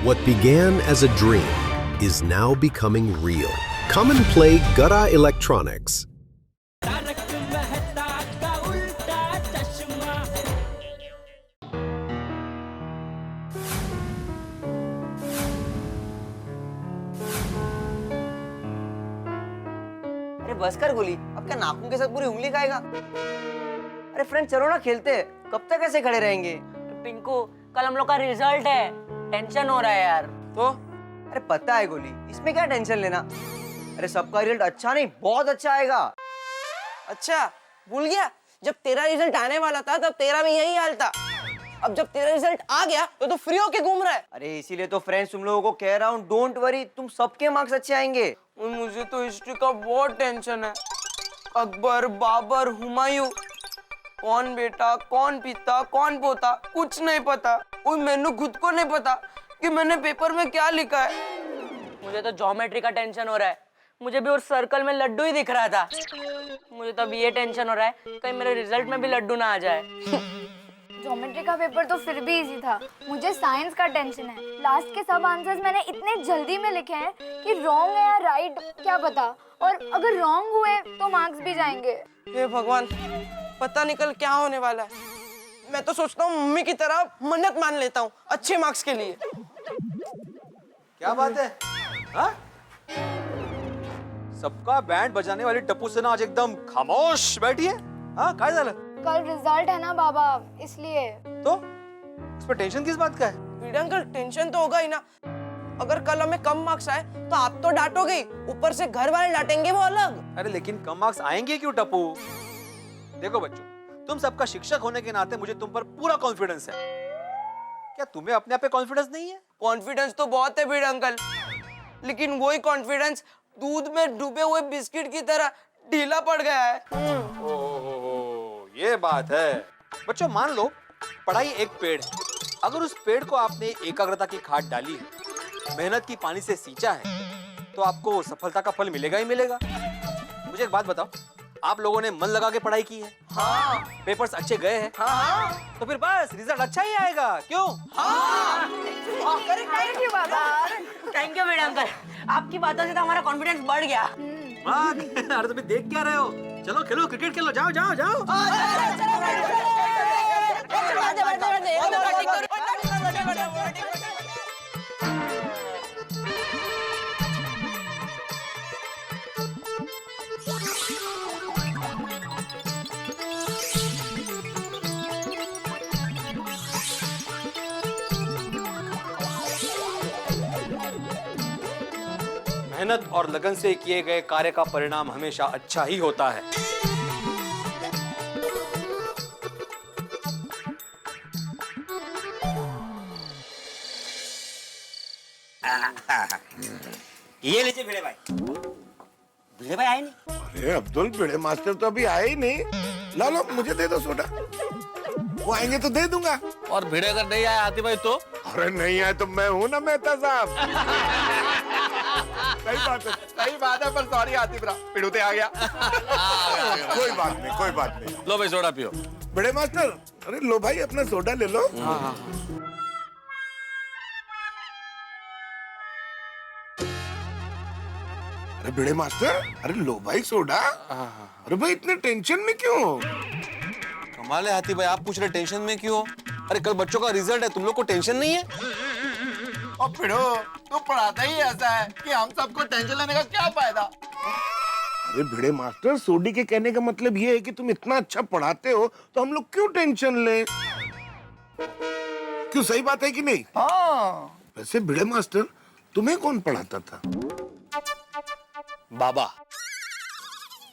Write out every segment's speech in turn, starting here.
What began as a dream is now becoming real. Come and play Gada Electronics. अरे बस कर गोली, अब क्या नाखून के साथ पूरी उंगली खाएगा? अरे फ्रेंड चलो ना खेलते हैं, कब तक ऐसे खड़े रहेंगे? पिंकू, कल हम लोग का रिजल्ट है, टेंशन हो रहा है यार। तो अरे पता है गोली, इसमें क्या टेंशन लेना? अरे सबका रिजल्ट अच्छा नहीं, बहुत अच्छा आएगा। अच्छा भूल गया, जब तेरा रिजल्ट आने वाला था तब तेरा भी यही हाल था। अब जब तेरा रिजल्ट आ गया तो फ्री होके घूम रहा है। अरे इसीलिए तो फ्रेंड्स तुम लोगों को कह रहा हूँ, डोंट वरी, तुम सबके मार्क्स अच्छे आएंगे। मुझे तो हिस्ट्री का बहुत टेंशन है। अकबर, बाबर, हुमायूं, कौन बेटा, कौन पिता, कौन पोता, कुछ नहीं पता। और मैंने खुद को नहीं पता कि मैंने पेपर में क्या लिखा है। मुझे तो ज्योमेट्री का टेंशन हो रहा है, मुझे भी उस सर्कल में लड्डू ही दिख रहा था। मुझे तो अब ये टेंशन हो रहा है कहीं मेरे रिजल्ट में भी लड्डू ना आ जाए। ज्योमेट्री का पेपर तो फिर भी इजी था, मुझे साइंस का टेंशन है। लास्ट के सब आंसर्स मैंने इतने जल्दी में लिखे हैं कि रॉन्ग है या राइट क्या पता, और अगर रॉन्ग हुए तो मार्क्स भी जाएंगे। हे भगवान, पता नहीं कल क्या होने वाला है। मैं तो सोचता हूँ मम्मी की तरह मन्नत मान लेता हूँ अच्छे मार्क्स के लिए। क्या बात है? हाँ? सबका बैंड बजाने वाली टप्पू सेना आज एकदम खामोश बैठी है। हाँ, काय झालं? कल रिजल्ट है ना बाबा, इसलिए। तो इस पर टेंशन किस बात का है? वीड अंकल, टेंशन तो होगा ही ना। अगर कल हमें कम मार्क्स आए तो आप तो डांटोगे ही, ऊपर से घर वाले डांटेंगे वो अलग। अरे लेकिन कम मार्क्स आएंगे क्यों टप्पू? देखो बच्चों, तुम सबका शिक्षक होने के नाते मुझे तुम पर पूरा कॉन्फिडेंस है। क्या तुम्हें अपने आप पे कॉन्फिडेंस नहीं है? कॉन्फिडेंस तो बहुत है वीड अंकल, लेकिन वही कॉन्फिडेंस दूध में डूबे हुए बिस्किट की तरह ढीला पड़ गया है। ओह, ये बात है। बच्चों मान लो पढ़ाई एक पेड़ है। अगर उस पेड़ को आपने एकाग्रता की खाद डाली है, मेहनत की पानी से सींचा है, तो आपको सफलता का फल मिलेगा ही मिलेगा। मुझे एक बात बताओ, आप लोगों ने मन लगा के पढ़ाई की है? हाँ। पेपर्स अच्छे गए हैं? हाँ। तो फिर बस रिजल्ट अच्छा ही आएगा, क्यों? हाँ। Thank you Baba. Thank you madam uncle, आपकी बातों से तो हमारा कॉन्फिडेंस बढ़ गया। अरे तुम देख क्या रहे हो? चलो खेलो, क्रिकेट खेलो, जाओ जाओ जाओ। मेहनत और लगन से किए गए कार्य का परिणाम हमेशा अच्छा ही होता है। ये लीजिए भिड़े भाई। भिड़े भाई आए नहीं? अरे अब्दुल, भिड़े मास्टर तो अभी आए ही नहीं। ला लो, मुझे दे दो सोडा। वो आएंगे तो दे दूंगा। और भिड़े अगर नहीं आए आती भाई तो? अरे नहीं आए तो मैं हूं ना मेहता साहब। सही बात है, पर सॉरी आतिफ रा, पिड़ूते आ गया। कोई बात नहीं, कोई बात नहीं। लो भाई सोडा पियो। भिड़े मास्टर, अरे लो भाई अपना सोडा ले लो। अरे भिड़े मास्टर, अरे लो भाई सोडा। अरे भाई इतने टेंशन में क्यों? कमाल है हाथी भाई, आप पूछ रहे टेंशन में क्यों? अरे कल बच्चों का रिजल्ट है, तुम लोग को टेंशन नहीं है? और पिड़ो, तू पढ़ाता ही ऐसा है कि हम सबको टेंशन लेने का क्या फायदा? अरे भिड़े मास्टर, सोडी के कहने का मतलब ये है कि तुम इतना अच्छा पढ़ाते हो तो हम लोग क्यों टेंशन लें? क्यों, सही बात है कि नहीं? हाँ। वैसे भिड़े मास्टर, तुम्हें कौन पढ़ाता था? बाबा।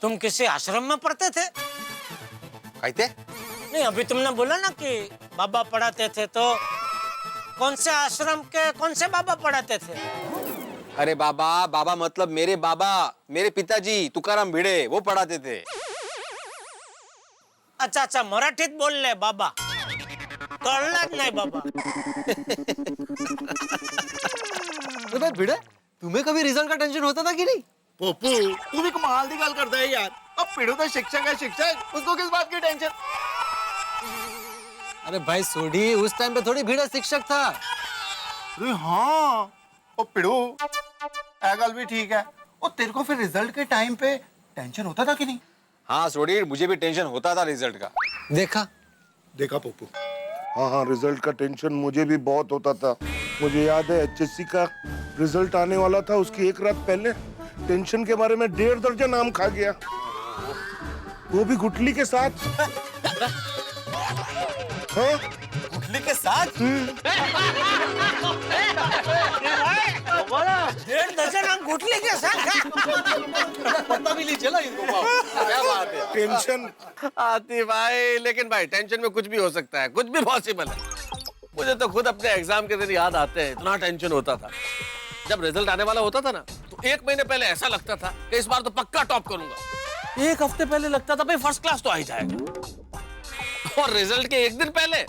तुम किसी आश्रम में पढ़ते थे? कहते? नहीं, अभी तुमने बोला ना कि बाबा पढ़ाते थे, तो कौन से आश्रम के कौन से बाबा पढ़ाते थे? अरे बाबा, बाबा मतलब मेरे बाबा, मेरे पिताजी तुकाराम भिड़े, वो पढ़ाते थे। अच्छा अच्छा, मराठीत बोल ले बाबा, कळलंच नाही बाबा। तो भिड़े, तुम्हें कभी रिजल्ट का टेंशन होता था कि नहीं? पोपू, तू भी कमाल दी गल करता है यार। अब पिड़ू तो शिक्षक है, शिक्षक, उसको किस बात की टेंशन? अरे भाई सोडी, उस टाइम पे थोड़ी भिड़ा शिक्षक था। अरे हाँ, ओ पिड़ू, ये गल भी ठीक है। ओ तेरे को फिर रिजल्ट के टाइम पे टेंशन होता था कि नहीं? हाँ सोडी, मुझे भी टेंशन होता था रिजल्ट का। देखा पप्पू, हाँ रिजल्ट का टेंशन मुझे भी बहुत होता था। मुझे याद है HSC का रिजल्ट आने वाला था, उसकी एक रात पहले टेंशन के बारे में 1.5 दर्जन आम खा गया, वो भी गुठली के साथ। हाँ? गुठली के साथ? 1.5 दर्जन हम गुठली के साथ पता भी नहीं चला इनको। क्या बात है। टेंशन आती भाई, लेकिन भाई टेंशन में कुछ भी हो सकता है, कुछ भी पॉसिबल है। मुझे तो खुद अपने एग्जाम के दिन याद आते हैं, इतना टेंशन होता था। जब रिजल्ट आने वाला होता था ना, तो 1 महीने पहले ऐसा लगता था कि इस बार तो पक्का टॉप करूंगा। 1 हफ्ते पहले लगता था भाई फर्स्ट क्लास तो आ ही जाएगा। और रिजल्ट के 1 दिन पहले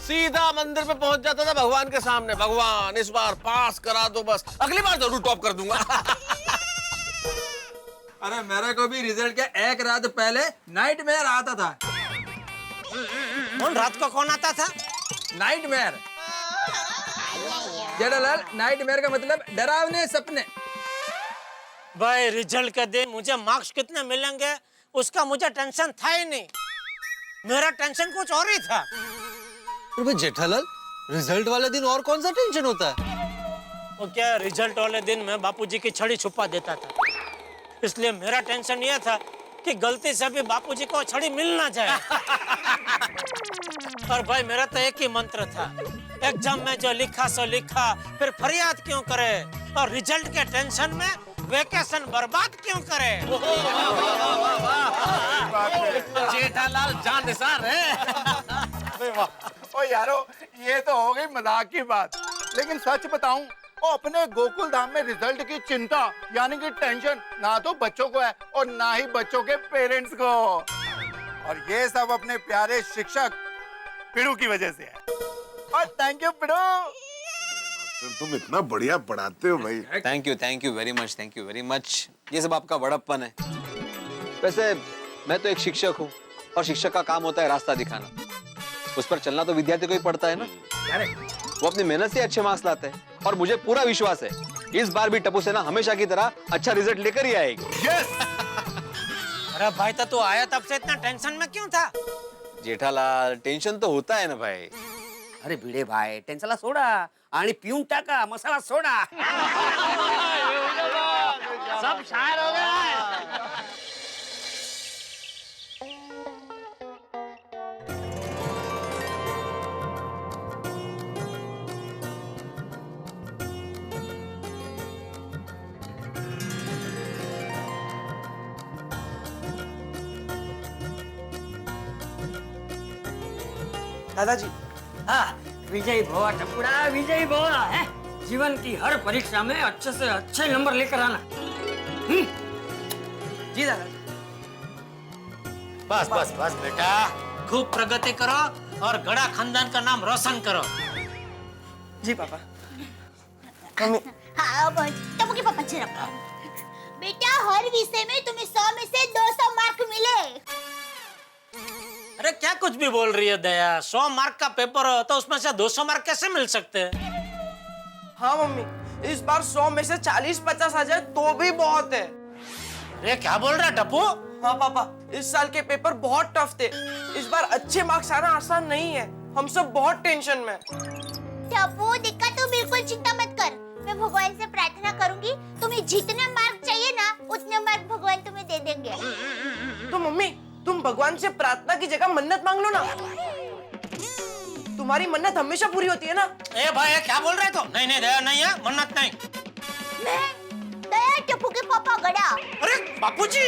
सीधा मंदिर पे पहुंच जाता था भगवान के सामने, भगवान इस बार पास करा दो, बस अगली बार जरूर टॉप कर दूंगा। अरे मेरे को भी रिजल्ट के 1 रात पहले नाइटमेयर आता था। कौन रात को कौन आता था? नाइटमेयर, जेठालाल, नाइटमेयर का मतलब डरावने सपने। भाई रिजल्ट के दिन मुझे मार्क्स कितने मिलेंगे उसका मुझे टेंशन था ही नहीं, मेरा टेंशन कुछ और ही था। अरे जेठालाल, रिजल्ट वाले दिन और कौन सा टेंशन होता है? वो क्या, रिजल्ट वाले दिन मैं बापूजी की छड़ी छुपा देता था, इसलिए मेरा टेंशन यह था कि गलती से भी बापूजी को छड़ी मिल ना जाए। और भाई मेरा तो एक ही मंत्र था, एग्जाम में जो लिखा सो लिखा, फिर फरियाद क्यों करे, और रिजल्ट के टेंशन में वेकेशन बर्बाद क्यों करे। जेठालाल जान निसार है। ओ यारो, ये तो हो गई मजाक की बात, लेकिन सच बताऊं, ओ अपने गोकुल धाम में रिजल्ट की चिंता यानी कि टेंशन ना तो बच्चों को है और ना ही बच्चों के पेरेंट्स को, और ये सब अपने प्यारे शिक्षक पिड़ू की वजह से है। और थैंक यू पिड़ू, तुम इतना बढ़िया पढ़ाते हो भाई। Thank you very much, thank you very much. ये सब आपका बड़प्पन है। वैसे मैं तो एक शिक्षक हूँ, और शिक्षक का काम होता है रास्ता दिखाना, उस पर चलना तो विद्यार्थी को ही पड़ता है ना। वो अपनी मेहनत से अच्छे मार्क्स लाते हैं, और मुझे पूरा विश्वास है इस बार भी टप्पू सेना हमेशा की तरह अच्छा रिजल्ट लेकर ही आएगी। अरे भाई तो तू आया तब से इतना टेंशन में क्यों था? जेठालाल, टेंशन तो होता है ना भाई। अरे भिडे भाई, टेन्शनला सोडा आणि पिऊन टाका मसाला सोडा। सब शायर हो गया। दादाजी, हाँ, विजयी भवा टपुड़ा, विजयी भवा है। जीवन की हर परीक्षा में अच्छे से अच्छे नंबर लेकर आना। जी दादाजी। बस बस बस बेटा, खूब प्रगति करो और गड़ा खानदान का नाम रोशन करो। जी पापा। हाँ टप्पू के पापा जरा, बेटा हर विषय में तुम्हें 100 में से 200 मार्क मिले। अरे क्या कुछ भी बोल रही है दया, 100 मार्क का पेपर हो तो उसमें से 200 मार्क कैसे मिल सकते हैं? हाँ मम्मी, इस बार 100 में से 40-50 आ जाए तो भी बहुत है। अरे क्या बोल रहा है टप्पू? हाँ पापा, इस साल के पेपर बहुत टफ थे, इस बार अच्छे मार्क्स आना आसान नहीं है, हम सब बहुत टेंशन में। टप्पू दिक्कत, तू बिल्कुल चिंता मत कर, मैं भगवान से प्रार्थना करूंगी, तुम्हें जितने मार्क चाहिए ना उतने मार्क भगवान तुम्हें दे देंगे। तो मम्मी, तुम भगवान से प्रार्थना की जगह मन्नत मांग लो ना, तुम्हारी मन्नत हमेशा पूरी होती है ना। ए भाई क्या बोल रहे तो? नहीं नहीं दया नहीं है, मन्नत नहीं। मैं दया टप्पू के पापा गड़ा। अरे बापूजी,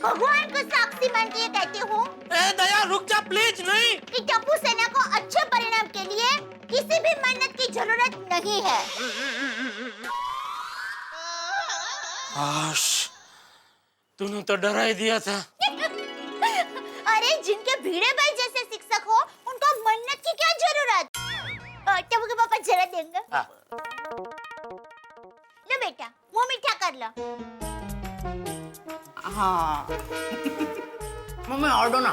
भगवान को साक्षी मान के कहती हूँ ए दया रुक जा प्लीज। नहीं कि टप्पू सेना को अच्छे परिणाम के लिए किसी भी मन्नत की जरूरत नहीं है। तूने तो डरा ही दिया था। अरे जिनके भिड़े भाई जैसे शिक्षक हो उनको मन्नत की क्या जरूरत? टप्पू के पापा जरा देंगे। लो बेटा, मुंह मीठा कर लो। हाँ मम्मी और दो ना।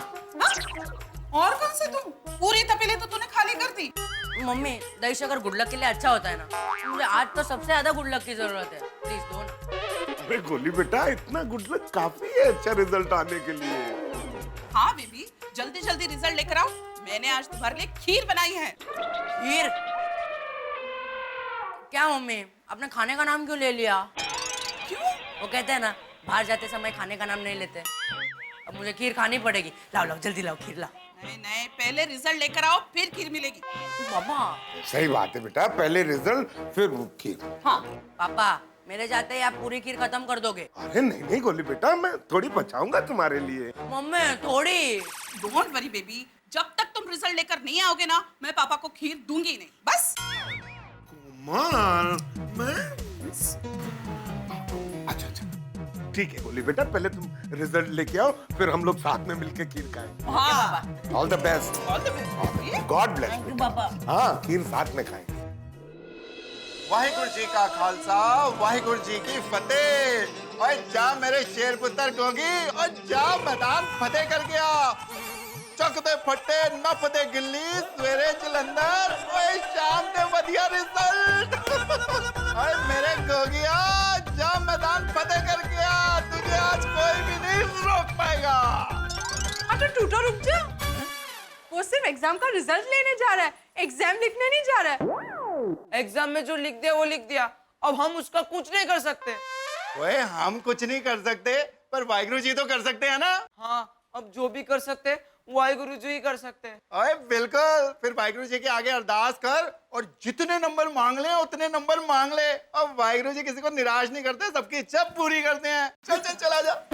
और कौन से तुम? पूरी तपेली तो तूने खाली कर दी। मम्मी दही शक्कर गुड लक के लिए अच्छा होता है ना, मुझे आज तो सबसे ज्यादा गुड लक की जरूरत है, प्लीज दो ना। अरे गोली बेटा, इतना गुड लक काफी है अच्छा रिजल्ट आने के लिए। हाँ बेबी, जल्दी जल्दी रिजल्ट लेकर आओ। मैंने आज तुम्हारे लिए खीर बनाई है। खीर? क्या मम्मी, आपने खाने का नाम क्यों ले लिया? क्यों? वो कहते हैं ना, बाहर जाते समय खाने का नाम नहीं लेते। अब मुझे खीर खानी पड़ेगी। लाओ लाओ जल्दी लाओ खीर लाओ। नहीं नहीं, पहले रिजल्ट लेकर आओ फिर खीर मिलेगी। पापा। सही बात है बेटा, पहले रिजल्ट फिर खीर। हाँ पापा, मेरे जाते ही आप पूरी खीर खत्म कर दोगे। अरे नहीं नहीं गोली बेटा, मैं थोड़ी बचाऊंगा तुम्हारे लिए। मम्मी थोड़ी। डोंट वरी बेबी, जब तक तुम रिजल्ट लेकर नहीं आओगे ना, मैं पापा को खीर दूंगी ही नहीं, बस। कुमार, मैं अच्छा अच्छा ठीक है गोली बेटा, पहले तुम रिजल्ट लेके आओ, फिर हम लोग साथ में मिलके खीर खाएं। हाँ, all the best. All the best. God bless. Thank you पापा। हाँ, खीर साथ में खाएंगे। वाहिगुरु जी का खालसा, वाहिगुरु जी की फतेह। और जा मेरे शेर पुत्र गोगी, और जा मैदान फतेह कर गया। चक दे फटे नफ दे गिल्ली, सवेरे जलंधर, ओए शाम दे वधिया रिजल्ट। ओए मेरे गोगिया, जा मैदान फतेह कर गया। तुझे आज कोई भी नहीं रोक पाएगा। अच्छा टूटो, रुक जा। वो सिर्फ एग्जाम का रिजल्ट लेने जा रहा है, एग्जाम लिखने नहीं जा रहा है। एग्जाम में जो लिख दिया वो लिख दिया, अब हम उसका कुछ नहीं कर सकते। ओए हम कुछ नहीं कर सकते, पर वाहिगुरु जी तो कर सकते हैं ना। हाँ, अब जो भी कर सकते वाहिगुरु जी ही कर सकते हैं। ओए बिल्कुल, फिर वाहिगुरु जी के आगे अरदास कर और जितने नंबर मांग ले उतने नंबर मांग ले। अब वाहिगुरु जी किसी को निराश नहीं करते, सबकी इच्छा पूरी करते हैं। चल चल चला जा।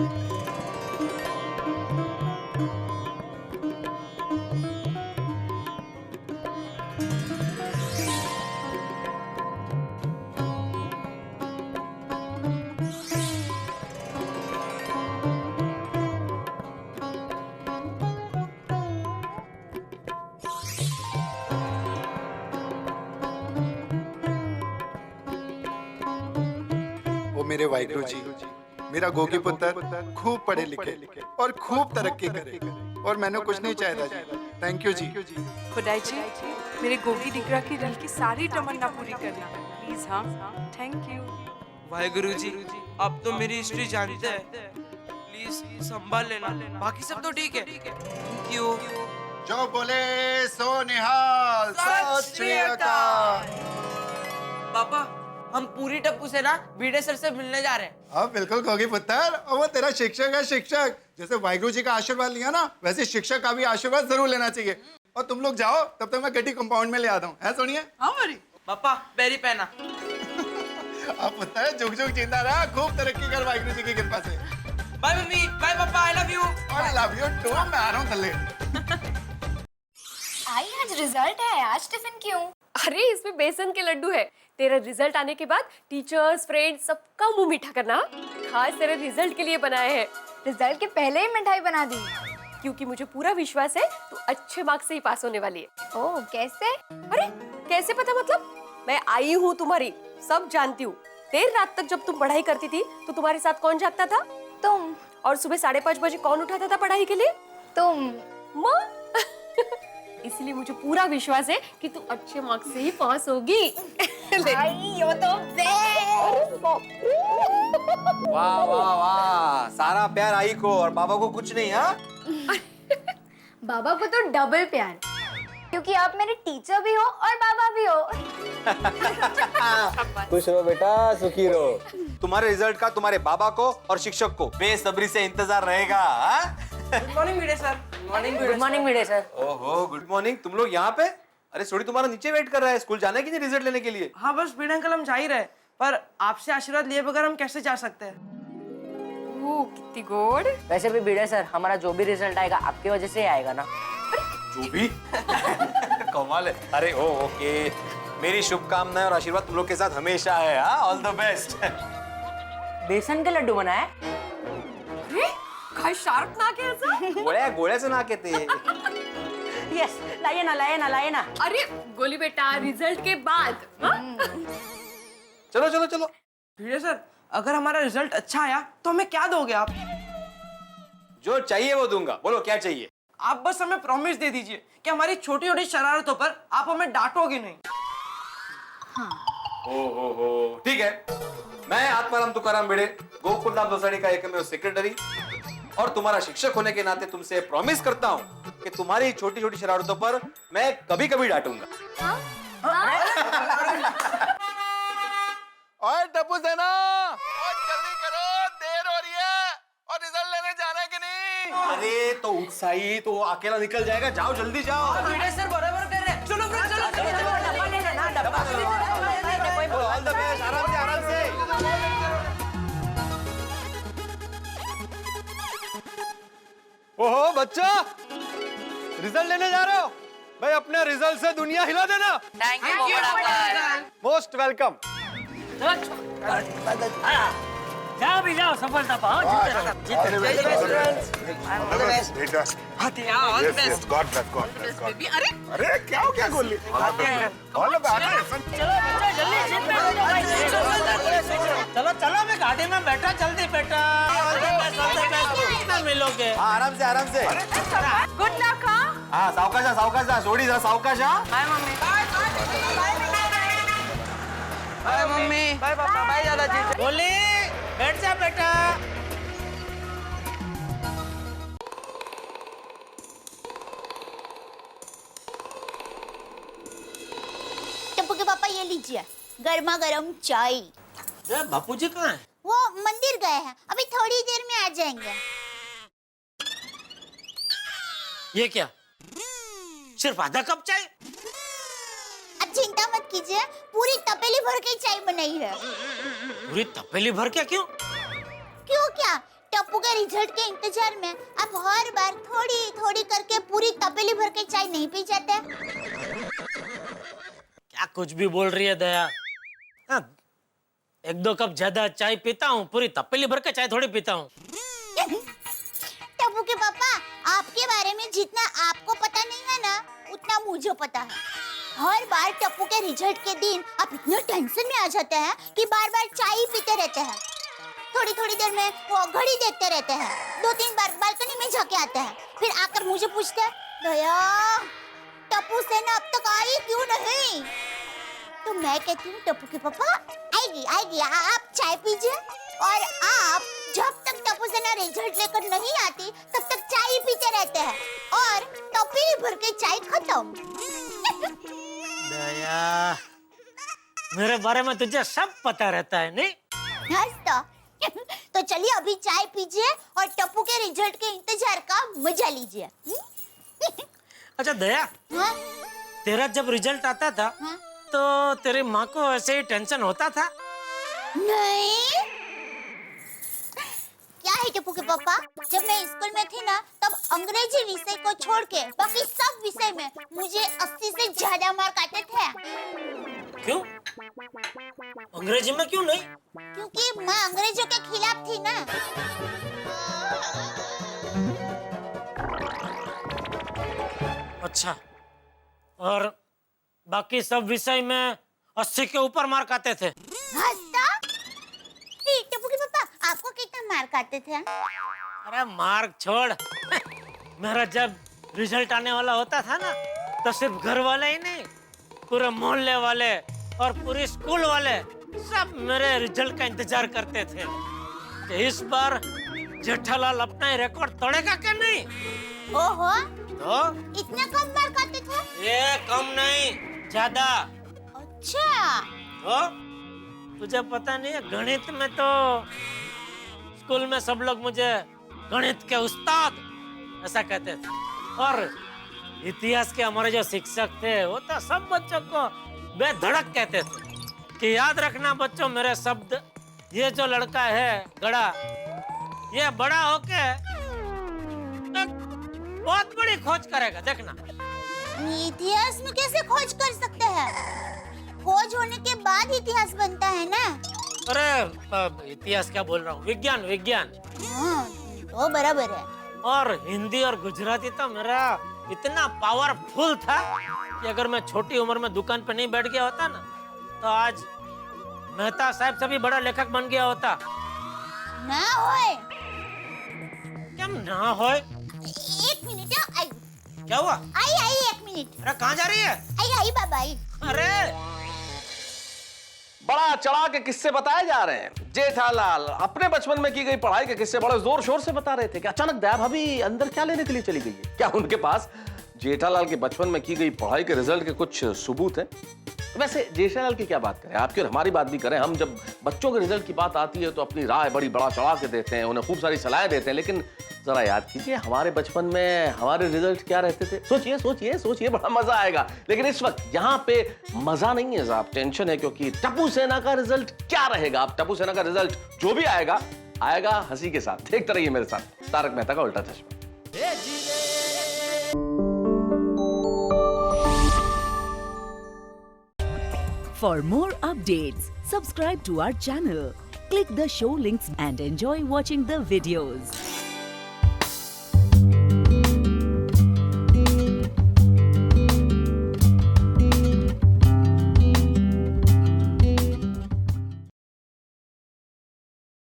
ओ मेरे वाहिगुरु जी, मेरा गोगी पुत्र खूब पढ़े लिखे और खूब तरक्की करे, और मैंने कुछ नहीं चाहता जी। थैंक यू जी। खुदाई जी, मेरे गोगी डिगरा की दिल की सारी तमन्ना पूरी करना प्लीज। हाँ, थैंक यू। वाहिगुरु जी, आप तो मेरी हिस्ट्री जानते हैं, प्लीज संभाल लेना, बाकी सब तो ठीक है। Thank you. जो बोले सो निहाल, सत श्री अकाल। पापा, हम पूरी टप्पू से ना बीडे सर से मिलने जा रहे हैं। हाँ बिल्कुल गोगी पुत्र, और वो तेरा शिक्षक है। शिक्षक जैसे वाहिगुरु जी का आशीर्वाद लिया ना, वैसे शिक्षक का भी आशीर्वाद जरूर लेना चाहिए। और तुम लोग जाओ, तब तक मैं गड्डी कंपाउंड में ले आता हूँ। है सुनिए। हाँ मरी। पापा पैरी पहना। अब पुत्र जुग जुग जिंदा रहा, खूब तरक्की कर वाहिगुरु जी की कृपा से। Bye mummy, bye papa, I love you. I love you too. मैं आ रहा हूँ थल्ले। आई आज रिजल्ट है, आज टिफिन क्यों? अरे इसमें बेसन के लड्डू है। तेरा रिजल्ट आने के बाद टीचर्स, फ्रेंड्स सबका मुंह मीठा करना, खास तेरे रिजल्ट के लिए बनाए हैं। रिजल्ट के पहले ही मिठाई बना दी, क्योंकि मुझे पूरा विश्वास है तू अच्छे मार्क्स से ही पास होने वाली है। ओह कैसे? अरे कैसे पता, मतलब मैं आई हूँ तुम्हारी, सब जानती हूँ। देर रात तक जब तुम पढ़ाई करती थी तो तुम्हारे साथ कौन जागता था? तुम। और सुबह 5:30 बजे कौन उठाता था पढ़ाई के लिए? तुम। माँ। इसलिए मुझे पूरा विश्वास है कि तू अच्छे मार्क्स से ही पास होगी। यो तो वाह वाह वाह, सारा प्यार आई को और बाबा को कुछ नहीं। हाँ, बाबा को तो डबल प्यार, क्योंकि आप मेरे टीचर भी हो और बाबा भी हो। खुश रहो बेटा, सुखी रहो। तुम्हारे रिजल्ट का तुम्हारे बाबा को और शिक्षक को बेसब्री से इंतजार रहेगा। गुड मॉर्निंग भिड़े सर। गुड मॉर्निंग भिड़े सर। ओहो गुड मॉर्निंग, तुम लोग यहाँ पे? अरे सोडी तुम्हारा नीचे वेट कर रहा है, स्कूल जाना है कि नहीं रिजल्ट लेने के लिए? हाँ बस भिड़े अंकल, हम जा ही रहे, पर आपसे आशीर्वाद लिए बगैर हम कैसे जा सकते हैं? ओह कितनी गोड। वैसे भी भिड़े सर, हमारा जो भी रिजल्ट आएगा आपकी वजह से ही आएगा ना। जो भी कमाल है। अरे ओ ओके, मेरी शुभकामनाएं और आशीर्वाद तुम लोग के साथ हमेशा है। हाँ, ऑल द बेस्ट। बेसन के लड्डू बनाए? काय शार्प ना के ऐसा? गोळ्याचं नाक येते। यस, लाइए ना लाइए ना लाइए ना। अरे गोली बेटा, रिजल्ट के बाद। चलो चलो चलो। भिड़े सर, अगर हमारा रिजल्ट अच्छा आया तो हमें क्या दोगे आप? जो चाहिए वो दूंगा। बोलो क्या चाहिए? आप बस हमें प्रॉमिस दे दीजिए कि हमारी छोटी छोटी शरारतों पर आप हमें डांटोगे नहीं। हो ठीक है। मैं आत्माराम तुकाराम भिड़े, गोकुलधाम सोसाइटी का एकमेव सेक्रेटरी और तुम्हारा शिक्षक होने के नाते तुमसे प्रॉमिस करता हूँ कि तुम्हारी छोटी छोटी शरारतों पर मैं कभी कभी डांटूंगा। ओए टप्पू सेना, और जल्दी करो, देर हो रही है और रिजल्ट लेने जाना है कि नहीं? अरे तो उत्साही तो वो अकेला निकल जाएगा, जाओ जल्दी जाओ। सर बराबर कर रहे हैं। चलो फ्रेंड, चलो चलो ऑल द बेस्ट, आराम से आराम से। ओहो बच्चा, रिजल्ट लेने जा रहे हो? भाई अपने रिजल्ट से दुनिया हिला देना। Thank you. Most welcome. जाओ भी जाओ, सफलता पाओ, जीते बेटा गॉड ब्लेस बेबी। अरे अरे क्या हो गया गोली? चलो बेटा जल्दी सीट पे बैठो भाई। चलो चलो, मैं गाड़ी में बैठा, जल्दी बेटा। कितना मिलोगे? आराम से आराम से। Good luck. हाँ सावकाश जोड़ी जरा सावकाश। Bye mummy. Bye mummy, bye papa, bye दादाजी। बोली बैठ जा बेटा। टप्पू के पापा ये लीजिए गर्मा गर्म चाय। बापू जी कहाँ है? वो मंदिर गए हैं, अभी थोड़ी देर में आ जाएंगे। ये क्या, सिर्फ आधा कप चाय? अब चिंता मत कीजिए, पूरी तपेली भर के चाय बनाई है। पूरी तपेली भर के? क्यों? क्यों क्या, टप्पू के रिजल्ट के इंतजार में अब हर बार थोड़ी थोड़ी करके पूरी तपेली भर के चाय नहीं पी जाते? क्या कुछ भी बोल रही है दया? हाँ, एक दो कप ज्यादा चाय पीता हूँ, पूरी तपेली भर के चाय थोड़ी पीता हूँ। टप्पू के पापा, आपके बारे में जितना आपको पता नहीं है ना, उतना मुझे पता है। हर बार टप्पू के रिजल्ट के दिन आप इतने टेंशन में आ जाते हैं कि बार बार चाय ही पीते रहते हैं। थोड़ी थोड़ी देर में वो घड़ी देखते रहते हैं, 2-3 बार बालकनी में जाके आते हैं, फिर आकर मुझे पूछते हैं, दया टप्पू सेना अब तक आई क्यों नहीं? तो मैं कहती हूँ, टप्पू के पापा आएगी आएगी, आप चाय पीजिए। और आप जब तक टप्पू सेना रिजल्ट लेकर नहीं आती तब तक चाय पीते रहते हैं और तपेली भर के चाय खत्म। दया, मेरे बारे में तुझे सब पता रहता है नहीं? तो चलिए अभी चाय पीजिए और टप्पू के रिजल्ट के इंतजार का मजा लीजिए। अच्छा दया, हाँ? तेरा जब रिजल्ट आता था हाँ? तो तेरी माँ को ऐसे ही टेंशन होता था? नहीं। क्या है टप्पू के पापा, जब मैं स्कूल में थी ना, तब अंग्रेजी विषय को छोड़ के बाकी सब विषय में मुझे 80 से ज्यादा मार्क आते थे। क्यों? अंग्रेजी में क्यों नहीं? क्योंकि मैं अंग्रेजों के खिलाफ थी ना। अच्छा, और बाकी सब विषय में 80 के ऊपर मार्क आते थे? टप्पू के पापा, आपको कितना मार्क आते थे? अरे मार्क छोड़। मेरा जब रिजल्ट आने वाला होता था ना, तो सिर्फ घर वाले ही नहीं, पूरे मोहल्ले वाले और पूरे स्कूल वाले सब मेरे रिजल्ट का इंतजार करते थे कि इस बार जेठालाल अपना ही रिकॉर्ड तोड़ेगा क्या नहीं। ओहो, तो इतना कम मार्क आते थे? ये कम नहीं, ज्यादा। अच्छा, तो तुझे पता नहीं है, गणित में तो स्कूल में सब लोग मुझे गणित के उस्ताद ऐसा कहते थे, और इतिहास के हमारे जो शिक्षक थे वो तो सब बच्चों को बेधड़क कहते थे कि याद रखना बच्चों मेरे शब्द, ये जो लड़का है गड़ा, ये बड़ा होके एक बहुत बड़ी खोज करेगा, देखना। इतिहास में कैसे खोज कर सकते हैं? खोज होने के बाद इतिहास बनता है ना। अरे इतिहास क्या बोल रहा हूँ, विज्ञान विज्ञान। वो बराबर है। और हिंदी और गुजराती तो मेरा इतना पावरफुल था कि अगर मैं छोटी उम्र में दुकान पे नहीं बैठ गया होता ना, तो आज मेहता साहब से भी बड़ा लेखक बन गया होता। ना होए। क्या ना होए? एक मिनट, आई क्या हुआ? आई एक मिनट। अरे कहाँ जा रही है? आई बाबा आई। अरे बड़ा चढ़ा के किस्से बताए जा रहे हैं। जेठालाल अपने बचपन में की गई पढ़ाई के किस्से बड़े जोर शोर से बता रहे थे कि अचानक दया भाभी अंदर क्या लेने के लिए चली गई है? क्या उनके पास जेठालाल के बचपन में की गई पढ़ाई के रिजल्ट के कुछ सबूत हैं? वैसे जेठालाल की क्या बात करें, आपकी और हमारी बात भी करें। हम जब बच्चों के रिजल्ट की बात आती है तो अपनी राय बड़ी बड़ा चढ़ा के देते हैं, उन्हें खूब सारी सलाहें देते हैं, लेकिन जरा याद कीजिए हमारे बचपन में हमारे रिजल्ट क्या रहते थे। सोचिए सोचिए सोचिए, बड़ा मजा आएगा। लेकिन इस वक्त यहाँ पे मजा नहीं है साहब, टेंशन है, क्योंकि टप्पू सेना का रिजल्ट क्या रहेगा। अब टप्पू सेना का रिजल्ट जो भी आएगा आएगा हंसी के साथ। देखते रहिए मेरे साथ तारक मेहता का उल्टा चश्मा। For more updates, subscribe to our channel, click the show links and enjoy watching the videos.